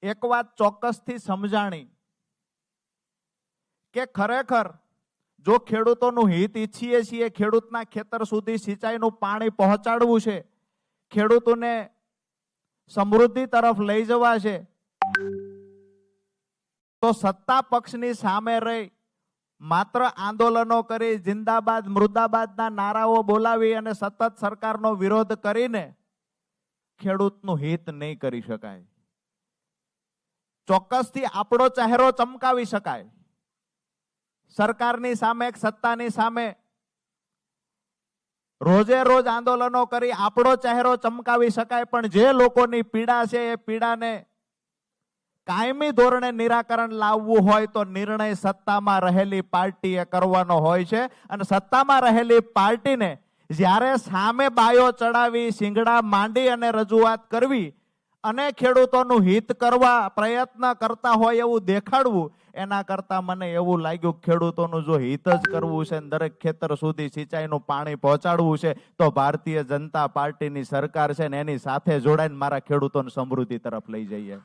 એક વાત ચોક્કસથી સમજાણી કે ખરેખર જો ખેડૂતોનું હિત ઈચ્છીએ છીએ, ખેડૂતના ખેતર સુધી સિંચાઈનું પાણી પહોંચાડવું છે, ખેડૂતોને સમૃદ્ધિ તરફ લઈ જવા છે, તો સત્તા પક્ષની સામે રહી માત્ર આંદોલનો કરી જિંદાબાદ મુર્દાબાદના નારાઓ બોલાવી અને સતત સરકારનો વિરોધ કરીને ખેડૂતનું હિત નહીં કરી શકાય. ચોક્કસથી આપણો ચહેરો ચમકાવી શકાય. સરકારની સામે, સત્તાની સામે રોજે રોજ આંદોલનો કરી આપણો ચહેરો ચમકાવી શકાય, પણ જે લોકોની પીડા છે એ પીડાને કાયમી ધોરણે નિરાકરણ લાવવું હોય તો નિર્ણય સત્તામાં રહેલી પાર્ટીએ કરવાનો હોય છે. અને સત્તામાં રહેલી પાર્ટીને જ્યારે સામે બાયો ચડાવી, શિંગડા માંડી અને રજૂઆત કરવી અને ખેડૂતોનું હિત કરવા પ્રયત્ન કરતા હોય એવું દેખાડવું, એના કરતા મને એવું લાગ્યું ખેડૂતોનું જો હિત જ કરવું છે, દરેક ખેતર સુધી સિંચાઈનું પાણી પહોંચાડવું છે, તો ભારતીય જનતા પાર્ટીની સરકાર છે ને એની સાથે જોડાઈને મારા ખેડૂતોને સમૃદ્ધિ તરફ લઈ જઈએ.